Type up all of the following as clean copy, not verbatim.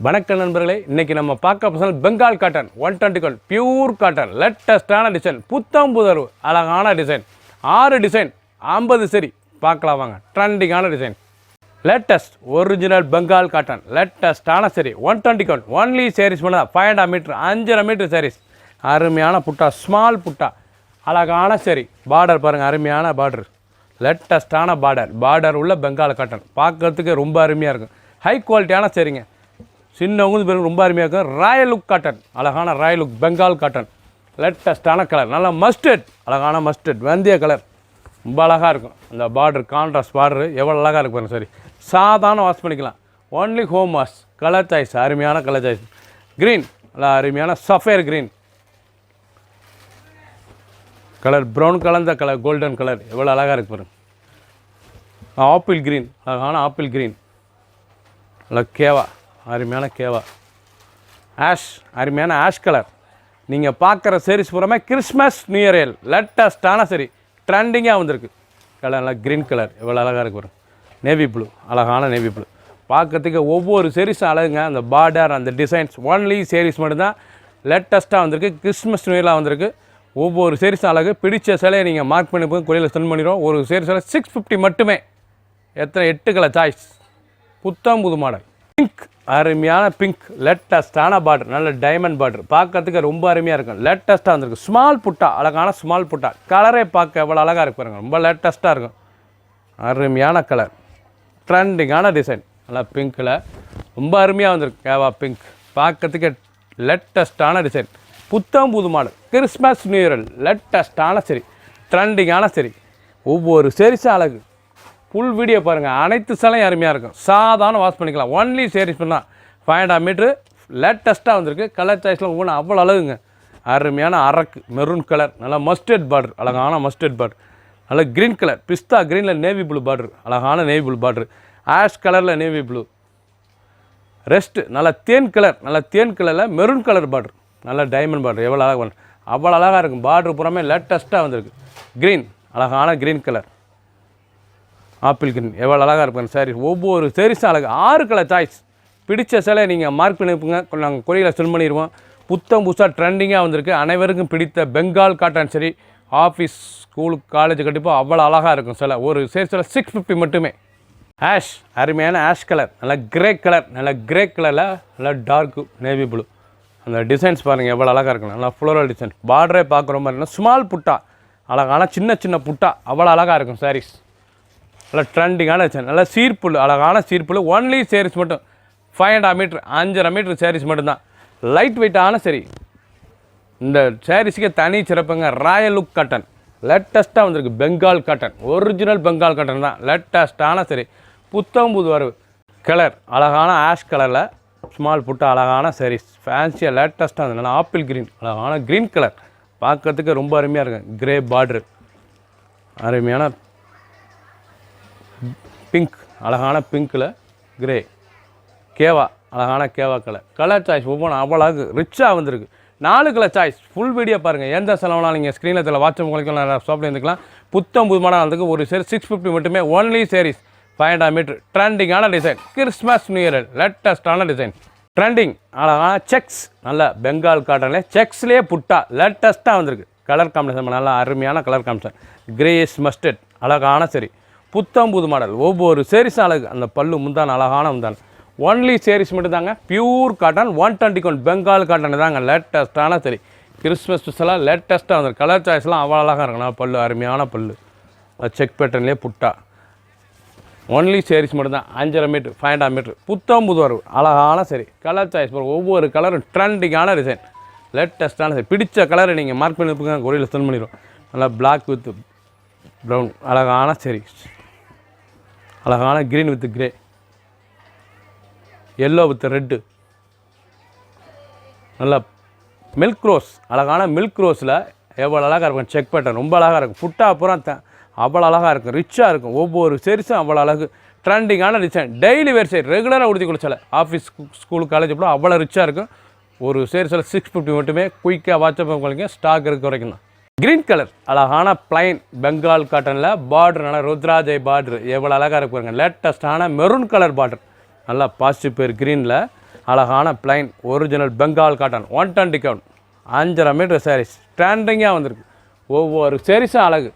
வணக்கம் நண்பர்களே, இன்றைக்கி நம்ம பார்க்க பசங்க பெங்கால் காட்டன் 120 பியூர் காட்டன் லேட்டஸ்டான டிசைன், புத்தம் புதர்வு அழகான டிசைன். 6 டிசைன் 50 சரி பார்க்கலாம் வாங்க. ட்ரெண்டிங்கான design, latest original Bengal cotton லேட்டஸ்டான சரி 120 ஒன்லி சேரீஸ் பண்ண 500 மீட்டர் 5.5 மீட்டர் சாரீஸ். அருமையான புட்டா, ஸ்மால் புட்டா, அழகான சரி. பார்டர் பாருங்கள், அருமையான பார்டர், லேட்டஸ்டான பார்டர் உள்ள பெங்கால் காட்டன். பார்க்கறதுக்கு ரொம்ப அருமையாக இருக்கும். ஹை குவாலிட்டியான சரிங்க, சின்னவங்க பேர் ரொம்ப அருமையாக இருக்கும். ராயல் லுக் காட்டன், அழகான ராயல் லுக் பெங்கால் காட்டன், லேட்டஸ்டான கலர், நல்லா மஸ்டர்ட், அழகான மஸ்டர்ட் வெந்தய கலர், ரொம்ப அழகாக இருக்கும். அந்த பார்டர் கான்ட்ராஸ்ட் பார்டரு எவ்வளோ அழகாக இருக்கு பாருங்க. சரி, சாதாரண வாஷ் பண்ணிக்கலாம். Only home wash. Colour choice, அருமையான கலர் சாய்ஸ். க்ரீன், நல்லா அருமையான சஃபேர் க்ரீன் கலர், ப்ரௌன் கலந்த கலர், கோல்டன் கலர் எவ்வளோ அழகாக இருக்கு பாருங்க. ஆப்பிள் க்ரீன், அழகான ஆப்பிள் க்ரீன், நல்லா கேவா, அருமையான கேவா. ஆஷ், அருமையான ஆஷ் கலர். நீங்கள் பார்க்குற சாரீஸ் பூராமே கிறிஸ்மஸ் நியூ இயர் லேட்டஸ்டான சரி, ட்ரெண்டிங்காக வந்திருக்கு. கலர் நல்லா க்ரீன் கலர் எவ்வளோ அழகாக இருக்கு பாருங்க. நேவி ப்ளூ, அழகான நேவி ப்ளூ. பார்க்கறதுக்கு ஒவ்வொரு சாரீஸும் அழகுங்க. அந்த பார்டர், அந்த டிசைன்ஸ், ஒன்லி சாரீஸ் மட்டும்தான் லேட்டஸ்ட்டாக வந்திருக்கு. கிறிஸ்மஸ் நியூ இயரில் வந்திருக்கு. ஒவ்வொரு சாரீஸும் அழகு. பிடிச்ச சிலையை நீங்கள் மார்க் பண்ணி போய் கொடியில் சென்ட் பண்ணிடுவோம். ஒரு சாரீஸில் 650 மட்டுமே. எத்தனை 8 கலர் சாய்ஸ், புத்தம் புது மாடல். பிங்க், அருமையான பிங்க், லேட்டஸ்டான பார்டர், நல்ல டைமண்ட் பார்டர், பார்க்கறதுக்கு ரொம்ப அருமையாக இருக்கும். லேட்டஸ்ட்டாக வந்திருக்கு. ஸ்மால் புட்டா, அழகான ஸ்மால் புட்டா. கலரே பார்க்க எவ்வளோ அழகாக இருக்கு பாருங்க, ரொம்ப லேட்டஸ்ட்டாக இருக்கும். அருமையான கலர், ட்ரெண்டிங்கான டிசைன், நல்லா பிங்க்கில் ரொம்ப அருமையாக வந்திருக்கு. கேவா பிங்க், பார்க்கறதுக்கு லேட்டஸ்ட்டான டிசைன், புத்தம் புது மாடல், கிறிஸ்மஸ் நியூ இயர் லேட்டஸ்ட்டான சரி, ட்ரெண்டிங்கான சரி. ஒவ்வொரு சரிசும் அழகு. ஃபுல் வீடியோ பாருங்கள். அனைத்து சிலையும் அருமையாக இருக்கும். சாதாரண வாஷ் பண்ணிக்கலாம். ஒன்லி சேரீஸ் பண்ணால் 500 மீட்ரு லேட்டஸ்ட்டாக வந்திருக்கு. கலர் சாய்ஸில் ஒவ்வொன்று அவ்வளோ அழகுங்க. அருமையான அரக்கு மெரூன் கலர், நல்லா மஸ்டர்ட் பார்டர், அழகான மஸ்டர்ட் பார்டர், நல்லா க்ரீன் கலர், பிஸ்தா க்ரீனில் நேவி ப்ளூ பார்டர், அழகான நேவி ப்ளூ பார்டர், ஆஷ் கலரில் நேவி ப்ளூ, ரெஸ்ட்டு நல்லா தேன் கலர், நல்லா தேன் கலரில் மெரூன் கலர் பார்டர், நல்லா டைமண்ட் பார்டர் எவ்வளோ அழகாக அவ்வளோ அழகாக இருக்கும். பார்டர் பூராமே லேட்டஸ்ட்டாக வந்திருக்கு. க்ரீன், அழகான க்ரீன் கலர், ஆப்பிள் க்ரீன் எவ்வளோ அழகாக இருப்பாங்க சாரீ. ஒவ்வொரு சாரீஸும் அழகு. 6 கலர் சாய்ஸ். பிடிச்ச சிலை நீங்கள் மார்க் பண்ணியிருப்பீங்க, நாங்கள் கொடியில் சென்ட் பண்ணிடுவோம். புத்தம் புதுசாக ட்ரெண்டிங்காக வந்திருக்கு. அனைவருக்கும் பிடித்த பெங்கால் காட்டன் சரி, ஆஃபீஸ் ஸ்கூலுக்கு காலேஜ் கண்டிப்பாக அவ்வளோ அழகாக இருக்கும் சிலை. ஒரு சாரீஸில் 650 மட்டுமே. ஆஷ், அருமையான ஆஷ் கலர், நல்லா கிரே கலர், நல்லா கிரே கலரில் நல்லா டார்க்கு நேவி ப்ளூ. அந்த டிசைன்ஸ் பாருங்கள் எவ்வளோ அழகாக இருக்கும். நல்லா ஃப்ளோரல் டிசைன். பார்டரே பார்க்குற மாதிரி இருந்தால் ஸ்மால் புட்டா, அழகான சின்ன சின்ன புட்டா அவ்வளோ அழகாக இருக்கும் சாரீஸ். நல்லா ட்ரெண்டிங்கான டிசைன், நல்லா சீர்ப்புல், அழகான சீர்ப்புல். ஒன்லி சாரீஸ் மட்டும் 500 மீட்ரு 5.5 மீட்ரு சாரீஸ் மட்டும்தான். லைட் வெயிட்டான சரி. இந்த சாரீஸுக்கு தனி சிறப்புங்க. ராயல் லுக் காட்டன் லேட்டஸ்ட்டாக வந்திருக்கு. Bengal cotton, original Bengal cotton தான். லேட்டஸ்ட்டான சரி, புத்தம் புது வரவு. கலர் அழகான ஆஷ் கலரில் ஸ்மால் புட்டா, அழகான சாரீஸ். ஃபேன்சியாக லேட்டஸ்ட்டாக வந்து நல்லா ஆப்பிள் க்ரீன், அழகான க்ரீன் கலர், பார்க்கறதுக்கு ரொம்ப அருமையாக இருக்கும். கிரே பார்ட்ரு, அருமையான பிங்க், அழகான பிங்க்கில் கிரே, கேவா, அழகான கேவா கலர். கலர் சாய்ஸ் ஒவ்வொன்றும் அவ்வளோ அழகு, ரிச்சாக வந்திருக்கு. 4 கலர் சாய்ஸ். ஃபுல் வீடியோ பாருங்கள். எந்த செலவுனாலும் நீங்கள் ஸ்க்ரீனில் இதில் வாட்ஸ்அப் உங்களுக்கு நிறையா ஷாப்பில் இருந்துக்கலாம். புத்தம் புது மாடல் வந்ததுக்கு ஒரு சேரி 650 மட்டுமே. Only saris 500 metre. ட்ரெண்டிங்கான டிசைன், கிறிஸ்மஸ் நியூ இயர் லேட்டஸ்ட்டான டிசைன். ட்ரெண்டிங், அழகான செக்ஸ், நல்ல பெங்கால் காட்டன்லேயே செக்ஸ்லேயே புட்டா லேட்டஸ்ட்டாக வந்திருக்கு. கலர் காம்பினேஷன் நல்லா அருமையான கலர் காம்பினேஷன். கிரேஸ் மஸ்டர்ட், அழகான சரி, புத்தம் புது மாடல். ஒவ்வொரு சேரீஸும் அழகு. அந்த பல்லு முந்தான, அழகான முந்தான. ஒன்லி சேரீஸ் மட்டும் தாங்க. பியூர் காட்டன் 120 பெங்கால் காட்டன் தாங்க. லேட்டஸ்ட்டான சரி, கிறிஸ்மஸ் ஸ்பெஷலாக லேட்டஸ்ட்டாக வந்து கலர் சாய்ஸ்லாம் அவ்வளோ அழகாக இருக்கும். பல்லு அருமையான பல்லு, செக் பேட்டர்ன்லேயே புட்டா. ஒன்லி சேரீஸ் மட்டும் தான். 5.5 மீட்ரு 500 மீட்ரு, புத்தம் புது வரவு, அழகான சரி. கலர் சாய்ஸ் ஒவ்வொரு கலரும் ட்ரெண்டிங்கான டிசைன், லேட்டஸ்ட்டான சரி. பிடிச்ச கலரை நீங்கள் மார்க் பண்ணி வைப்பீங்க, கொடியில் சென்ட் பண்ணிடுவோம். நல்லா பிளாக் வித் ப்ரௌன், அழகான சரி, அழகான green with grey, yellow with red, நல்லா மில்க் ரோஸ், அழகான மில்க் ரோஸில் எவ்வளோ அழகாக இருக்கும். செக் பேட்டர்ன் ரொம்ப அழகாக இருக்கும். புட்டா அப்புறம் அவ்வளோ அழகாக இருக்கும், ரிச்சாக இருக்கும். ஒவ்வொரு சேரீஸும் அவ்வளோ அழகு. ட்ரெண்டிங்கான டிசைன், டெய்லி வேர் சைட், ரெகுலராக உடுத்தி கொடுச்சல. ஆஃபீஸ் ஸ்கூல் காலேஜ் கூட அவ்வளோ ரிச்சாக இருக்கும். ஒரு சேரீஸில் 650 மட்டுமே. குயிக்காக வாட்ஸ்அப் உங்களுக்கு ஸ்டாக் இருக்க வரைக்கும் தான். க்ரீன் கலர், அழகான பிளைன் பெங்கால் காட்டனில் பார்டர், நல்லா ருத்ராஜை பார்டர் எவ்வளோ அழகாக இருக்கு பாருங்க. லேட்டஸ்ட்டான மெரூன் கலர் பார்டர், நல்லா பாசிட்டிவ் பேர் க்ரீனில் அழகான plain original Bengal cotton 120 count 5.5 metre sarees ட்ரெண்டிங்காக வந்திருக்கு. ஒவ்வொரு சாரீஸும் அழகு,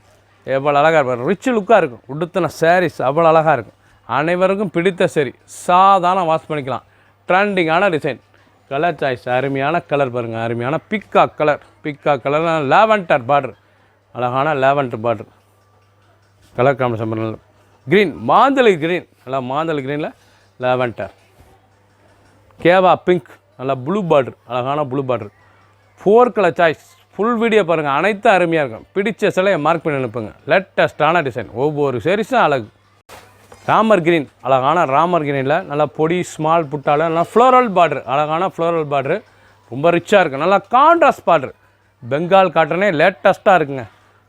எவ்வளோ அழகாக இருக்கும், ரிச் லுக்காக இருக்கும். உடுத்தின சாரீஸ் அவ்வளோ அழகாக இருக்கும். அனைவருக்கும் பிடித்த சரி, சாதாரண வாஷ் பண்ணிக்கலாம். ட்ரெண்டிங்கான டிசைன், கலர் சாய்ஸ், அருமையான கலர் பாருங்கள், அருமையான பிக்காக் கலர் லாவெண்டர் பார்டர், அழகான lavender border colour combination. Green மாந்தளி க்ரீன், நல்லா மாந்தளி க்ரீனில் லாவெண்டர். கேவா பிங்க், நல்லா ப்ளூ பார்டர், அழகான blue border. 4 colour choice. Full video பாருங்கள், அனைத்தும் அருமையாக இருக்கும். பிடிச்ச சிலையை மார்க் பண்ணி அனுப்புங்க. லேட்டஸ்டான டிசைன், ஒவ்வொரு சாரீஸும் அழகு. ராமர் கிரீன், அழகான ராமர் கிரீனில் நல்லா பொடி ஸ்மால் புட்டால் நல்லா ஃப்ளோரல் பார்டர், அழகான ஃப்ளோரல் பார்டரு, ரொம்ப ரிச்சாக இருக்குது. நல்லா கான்ட்ராஸ்ட் பார்டர், பெங்கால் காட்டனே லேட்டஸ்ட்டாக இருக்குங்க.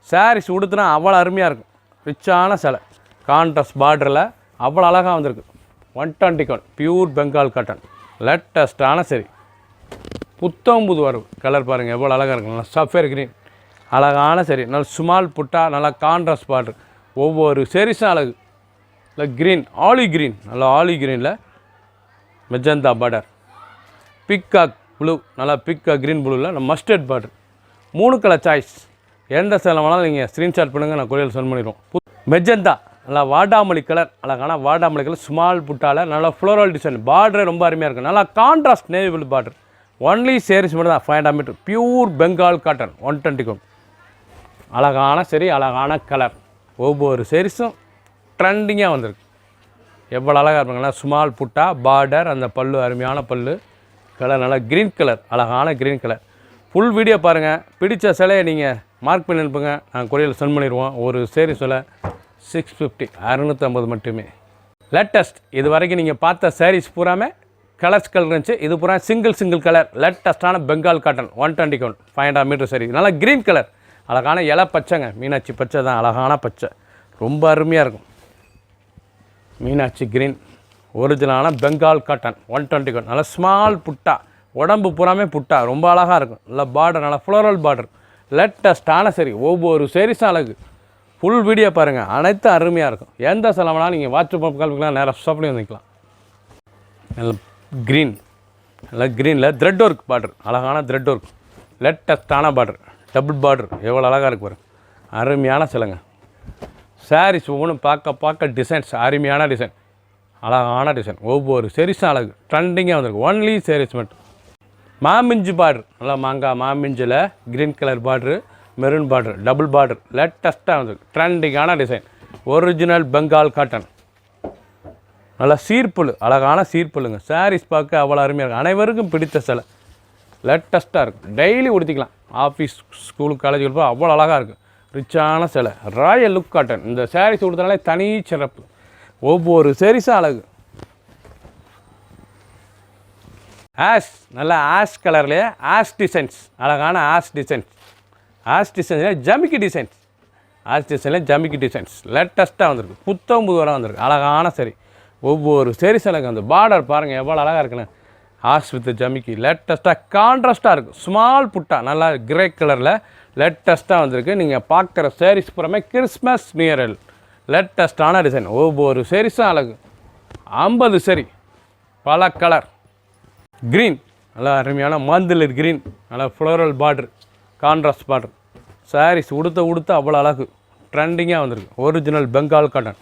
சாரீஸ் உடுத்துனா அவ்வளோ அருமையாக இருக்கும். ரிச்சான சிலை, கான்ட்ராஸ்ட் பார்டரில் அவ்வளோ அழகாக வந்திருக்கு. 120 கவுண்ட் பியூர் பெங்கால் காட்டன், லேட்டஸ்ட்டான சரி. புத்தம்புது வரும் கலர் பாருங்கள், எவ்வளோ அழகாக இருக்கும். நல்லா சஃபேர் க்ரீன், அழகான சரி. நல்லா ஸ்மால் புட்டா, நல்லா கான்ட்ராஸ்ட் பார்டர், ஒவ்வொரு சாரீஸும் அழகு. இல்லை க்ரீன், ஆலி க்ரீன், நல்லா ஆலி க்ரீனில் மெஜந்தா பார்டர். பிக்காக் ப்ளூ, நல்லா பிக்காக் க்ரீன் ப்ளூவில் நம்ம மஸ்டர்ட் பார்டர். 3 colour choice. எந்த சேலை வேணாலும் நீங்கள் ஸ்க்ரீன்ஷாட் பண்ணுங்கள், நான் கொரியர் சென்ட் பண்ணிடுவோம். மெஜந்தா, நல்லா வாடாமல்லி கலர், அழகான வாடாமல்லி கலர் ஸ்மால் புட்டால் நல்லா ஃப்ளோரல் டிசைன். பார்டரே ரொம்ப அருமையாக இருக்கும். நல்லா contrast navy blue border. Only sarees மட்டும் தான் 500 metre pure Bengal cotton 120 count. அழகான சரி, அழகான கலர், ஒவ்வொரு சேரீஸும் ட்ரெண்டிங்காக வந்திருக்கு. எவ்வளோ அழகாக இருப்பாங்கன்னா ஸ்மால் புட்டா பார்டர், அந்த பல்லு அருமையான பல்லு கலர், நல்லா க்ரீன் கலர், அழகான க்ரீன் கலர். ஃபுல் வீடியோ பாருங்கள். பிடிச்ச சிலையை நீங்கள் மார்க் பண்ணி அனுப்புங்க, நாங்கள் கொரியரில் சென்ட் பண்ணிடுவோம். ஒரு சேரீஸ் விலை 650, 650 மட்டுமே. லேட்டஸ்ட் இது வரைக்கும் நீங்கள் பார்த்த சாரீஸ் பூராமே கலர்ஸ் கலர் இருந்துச்சு. இது பூரா சிங்கிள் கலர் லேட்டஸ்ட்டான பெங்கால் காட்டன் 120 கவுண்ட் 500 மீட்டர் சரி. நல்லா க்ரீன் கலர், அழகான இலை பச்சைங்க, மீனாட்சி பச்சை தான், அழகான பச்சை, ரொம்ப அருமையாக இருக்கும். மீனாட்சி க்ரீன் ஒரிஜினலான பெங்கால் காட்டன் 120 கவுண்ட். நல்லா ஸ்மால் புட்டா, உடம்பு பூராமே புட்டா, ரொம்ப அழகாக இருக்கும். நல்லா பார்டர், நல்லா ஃப்ளோரல் பார்டர், லேட்டஸ்ட்டான சரி. ஒவ்வொரு சாரீஸும் அழகு. ஃபுல் வீடியோ பாருங்கள், அனைத்தும் அருமையாக இருக்கும். எந்த செலவுனாலும் நீங்கள் வாட்ஸ்அப் கால்பிக்கலாம், நேராக ஷாப்லேயும் வந்துக்கலாம். நல்ல க்ரீன், நல்லா க்ரீனில் த்ரெட் ஒர்க் பார்டர், அழகான த்ரெட் ஒர்க், லேட்டஸ்ட்டான பார்டர், டபுள் பார்டர், எவ்வளோ அழகாக இருக்கு பாருங்க, அருமையான சிலைங்க. சாரீஸ் ஒவ்வொன்றும் பார்க்க டிசைன்ஸ், அருமையான டிசைன், அழகான டிசைன், ஒவ்வொரு சாரீஸும் அழகு. ட்ரெண்டிங்காக வந்திருக்கு. ஒன்லி சாரீஸ் மட்டும். மாமிஞ்சு பார்டர், நல்லா மாமிஞ்சில் green colour border, maroon border, double border, லேட்டஸ்ட்டாக வந்திருக்கு. ட்ரெண்டிங்கான டிசைன், ஒரிஜினல் பெங்கால் காட்டன், நல்லா சீர்புல், அழகான சீர்புல்லுங்க. சாரீஸ் பார்க்க அவ்வளோ அருமையாக இருக்கும். அனைவருக்கும் பிடித்த சிலை, லேட்டஸ்ட்டாக இருக்கும். டெய்லி உடுத்திக்கலாம். ஆஃபீஸ், ஸ்கூலுக்கு, காலேஜுக்கு போய் அவ்வளோ அழகாக இருக்கும். ரிச்சான சிலை, ராயல் லுக் காட்டன். இந்த சாரீஸ் கொடுத்தனாலே தனி சிறப்பு. ஒவ்வொரு சாரீஸும் அழகு. ஆஷ், நல்லா ஆஷ் கலர்லேயே ஆஷ் டிசைன்ஸ், அழகான ஆஷ் டிசைன்ஸ். ஆஷ் டிசைன்ஸில் ஜமிக்கி டிசைன்ஸ், ஆஷ் டிசைனில் ஜமிக்கி டிசைன்ஸ் லேட்டஸ்ட்டாக வந்திருக்கு. புது வர வந்திருக்கு. அழகான சரி. ஒவ்வொரு சாரீஸ் அழகு. அந்த பார்டர் பாருங்கள் எவ்வளோ அழகாக இருக்குன்னு. ஆஷ் வித் ஜமிக்கி லேட்டஸ்ட்டாக கான்ட்ராஸ்ட்டாக இருக்குது. ஸ்மால் புட்டா, நல்லா கிரே கலரில் லேட்டஸ்ட்டாக வந்திருக்கு. நீங்கள் பார்க்குற சாரீஸ் புறமே கிறிஸ்மஸ் நியூ லேட்டஸ்ட்டான டிசைன். ஒவ்வொரு சாரீஸும் அழகு. 50 சரி, பல கலர். க்ரீன், நல்லா அருமையான மாந்தளிர் க்ரீன், நல்லா floral border, contrast border. Sarees உடுத்த அவ்வளோ அழகு. ட்ரெண்டிங்காக வந்திருக்கு. Original Bengal cotton.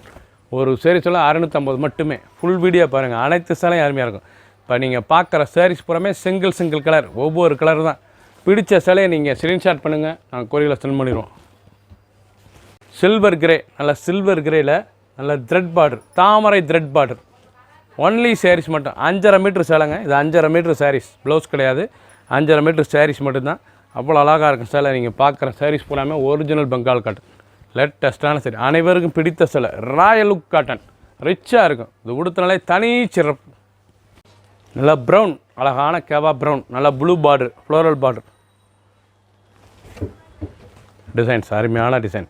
ஒரு சாரீஸ் எல்லாம் 650 மட்டுமே. ஃபுல் வீடியோ பாருங்கள், அனைத்து சேலையும் அருமையாக இருக்கும். இப்போ நீங்கள் பார்க்குற சாரீஸ் புறமே சிங்கிள் கலர், ஒவ்வொரு கலர் தான். பிடிச்ச சிலையை நீங்கள் ஸ்க்ரீன்ஷாட் பண்ணுங்கள், நாங்கள் கொரியரில் சென்ட் பண்ணிடுவோம். சில்வர் கிரே, நல்லா சில்வர் கிரேயில் நல்ல த்ரெட் பார்டர், தாமரை த்ரெட் பார்டர். ஒன்லி சாரீஸ் மட்டும். 5.5 மீட்டர் சேலைங்க. இது 5.5 மீட்டர் சாரீஸ், ப்ளவுஸ் கிடையாது. 5.5 மீட்டர் சாரீஸ் மட்டும்தான். அவ்வளோ அழகாக இருக்கும் சேலை. நீங்கள் பார்க்குற சாரீஸ் பூராமே ஒரிஜினல் பெங்கால் காட்டன், லேட்டஸ்ட்டான சரி. அனைவருக்கும் பிடித்த சிலை, ராயல் லுக் காட்டன், ரிச்சாக இருக்கும். இது உடுத்தினாலே தனி சிறப்பு. நல்லா ப்ரௌன், அழகான கேவா ப்ரௌன், நல்லா blue border, floral border designs, அருமையான டிசைன்.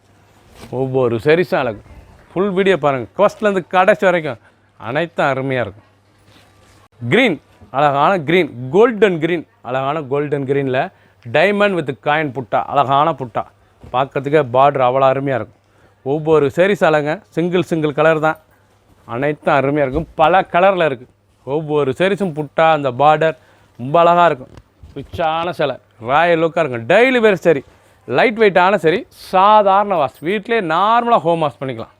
ஒவ்வொரு சாரீஸும் அழகு. ஃபுல் வீடியோ பாருங்கள், ஃபர்ஸ்ட்லேருந்து கடைசி வரைக்கும் அனைத்தும் அருமையாக இருக்கும். க்ரீன், அழகான க்ரீன், கோல்டன் க்ரீன், அழகான கோல்டன் க்ரீனில் டைமண்ட் வித் காயின் புட்டா, அழகான புட்டா. பார்க்கறதுக்கே பார்டர் அவ்வளோ அருமையாக இருக்கும். ஒவ்வொரு சாரீஸ் அழகுங்க. சிங்கிள் கலர் தான். அனைத்தும் அருமையாக இருக்கும். பல கலரில் இருக்குது. ஒவ்வொரு சரிஸும் புட்டா அந்த பார்டர் ரொம்ப அழகாக இருக்கும். ரிச்சான சிலை, ராயல் லுக்காக இருக்கும். டெய்லி வேர் சரி, லைட் வெயிட்டான சரி, சாதாரண வாஷ், வீட்டிலே நார்மலாக ஹோம் வாஷ் பண்ணிக்கலாம்.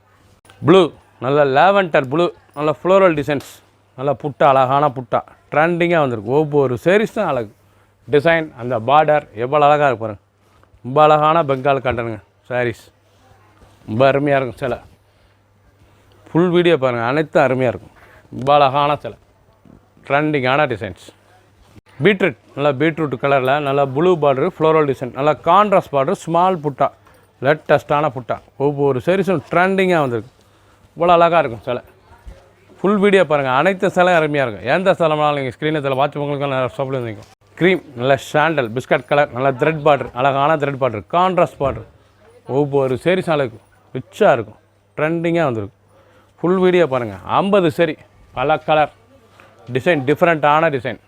ப்ளூ, நல்ல லேவெண்டர் ப்ளூ, நல்ல ஃப்ளோரல் டிசைன்ஸ், நல்ல புட்டா, அழகான புட்டா, ட்ரெண்டிங்காக வந்திருக்கு. ஒவ்வொரு சரிஸும் அழகு, டிசைன், அந்த பார்டர் எவ்வளோ அழகாக இருக்கு பாருங்கள். ரொம்ப அழகான பெங்கால் காட்டனுங்க சாரீஸ், ரொம்ப அருமையாக இருக்கும் சிலை. ஃபுல் வீடியோ பாருங்கள், அனைத்தும் அருமையாக இருக்கும். ரொம்ப அழகான சிலை, ட்ரெண்டிங்கான டிசைன்ஸ். பீட்ரூட், நல்லா பீட்ரூட் கலரில் நல்லா ப்ளூ பார்டரு, ஃப்ளோரல் டிசைன், நல்லா கான்ட்ராஸ்ட் பார்டரு, ஸ்மால் புட்டா, லேட்டஸ்ட்டான புட்டா, ஒவ்வொரு சரிஸும் ட்ரெண்டிங்காக வந்திருக்கு. இவ்வளோ அழகாக இருக்கும் சிலை. ஃபுல் வீடியோ பாருங்கள், அனைத்து சிலை அருமையாக இருக்கும். எந்த சிலைனாலும் நீங்கள் ஸ்க்ரீனில் சில வாட்ச் உங்களுக்கு நிறைய ஷாப்பில் இருந்தீங்க. க்ரீம், நல்ல சாண்டல் பிஸ்கட் கலர், நல்லா த்ரெட் பார்டர், அழகான த்ரெட் பார்டர், கான்ட்ராஸ்ட் பார்டர், ஒவ்வொரு சரிஸும் அழகு, ரிச்சாக இருக்கும், ட்ரெண்டிங்காக வந்திருக்கு. ஃபுல் வீடியோ பாருங்கள். 50 சரி, பல கலர் டிசைன், டிஃப்ரெண்ட்டான டிசைன்.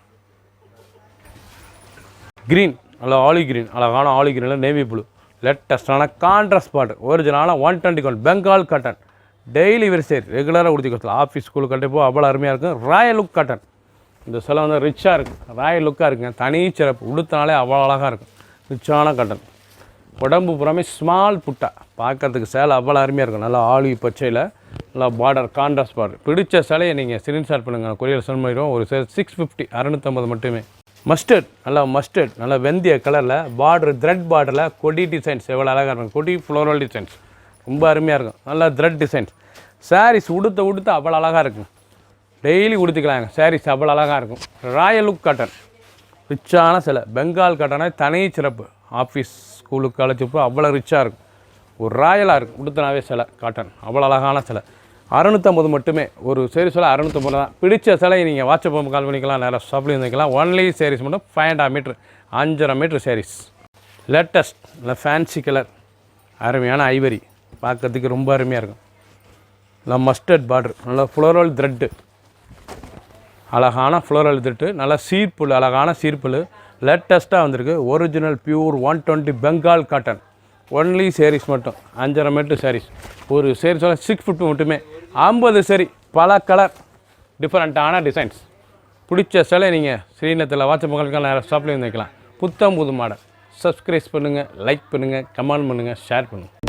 க்ரீன், நல்லா ஆலிவ் க்ரீன், அழகான ஆலிவ் க்ரீனில் நேவி ப்ளூ, லேட்டஸ்டான கான்ட்ராஸ்ட் பார்டர், ஒரிஜினலான 121 பெங்கால் காட்டன், டெய்லி வேர் சரி, ரெகுலராக உடுத்தி கொடுத்தலாம். ஆஃபீஸ் ஸ்கூலுக்கு கட்டிப்போ அவ்வளோ அருமையாக இருக்கும். ராயல் லுக் காட்டன், இந்த சிலை வந்து ரிச்சாக இருக்கும், ராயல் லுக்காக இருக்குங்க. தனி சிறப்பு, உடுத்தினாலே அவ்வளோ அழகாக இருக்கும். ரிச்சான காட்டன், உடம்பு புறமே ஸ்மால் புட்டா, பார்க்கறதுக்கு சேலை அவ்வளோ அருமையாக இருக்கும். நல்லா ஆலிவ் பச்சையில் நல்லா பார்டர், கான்ட்ராஸ்ட் பார்டர். பிடிச்ச சிலையை நீங்கள் ஸ்க்ரீன்ஷாட் பண்ணுங்கள், கொரியர் சென்ட் பண்ணிடுவோம். ஒரு 650, 650 மட்டுமே. மஸ்டர்ட், நல்லா வெந்தய கலரில் பார்டர், த்ரெட் பார்டரில் கொடி டிசைன்ஸ் எவ்வளோ அழகாக இருக்கும். கொடி ஃப்ளோரல் டிசைன்ஸ் ரொம்ப அருமையாக இருக்கும். நல்லா த்ரெட் டிசைன்ஸ். சாரீஸ் உடுத்த அவ்வளோ அழகாக இருக்கும். டெய்லி உடுத்திக்கலாங்க. சாரீஸ் அவ்வளோ அழகாக இருக்கும். ராயல் லுக் காட்டன், ரிச்சான சிலை, பெங்கால் காட்டனே தனி சிறப்பு. ஆஃபீஸ் ஸ்கூலுக்கு காலேஜுக்கு அவ்வளோ ரிச்சாக இருக்கும். ஒரு ராயலாக இருக்கும், உடுத்தினாவே சிலை காட்டன், அவ்வளோ அழகான சிலை. 650 மட்டுமே. ஒரு சேரீஸ் விலை 650 தான். பிடிச்ச சிலையை நீங்கள் வாட்ஸ்அப் கால் பண்ணிக்கலாம், நேராக ஷாப்லேயும் வந்துக்கலாம். ஒன்லி சேரீஸ் மட்டும் 5.5 மீட்ரு, 5.5 மீட்ரு சேரீஸ். லேட்டஸ்ட், இல்லை ஃபேன்சி கலர், அருமையான ஐவரி, பார்க்கறதுக்கு ரொம்ப அருமையாக இருக்கும். நல்லா மஸ்டர்ட் பார்டர், நல்லா ஃப்ளோரல் த்ரெட்டு, அழகான ஃப்ளோரல் த்ரெட்டு, நல்லா சீர்ப்புல், அழகான சீர்ப்புல், லேட்டஸ்ட்டாக வந்திருக்கு. Original pure 120 Bengal cotton. Only sarees மட்டும் 5.5 மீட்ரு சேரீஸ். ஒரு சேரீஸ் 650 மட்டுமே. 50 சரி, பல கலர், டிஃப்ரெண்ட்டான டிசைன்ஸ். பிடிச்ச சிலை நீங்கள் ஸ்ரீநத்தில் வாட்ஸ்அப் மக்களுக்கு நேரம் ஷாப்லேயும் வந்துக்கலாம். புத்தம் புது மாடல். சப்ஸ்கிரைப் பண்ணுங்கள், லைக் பண்ணுங்கள், கமெண்ட் பண்ணுங்கள், ஷேர் பண்ணுங்கள்.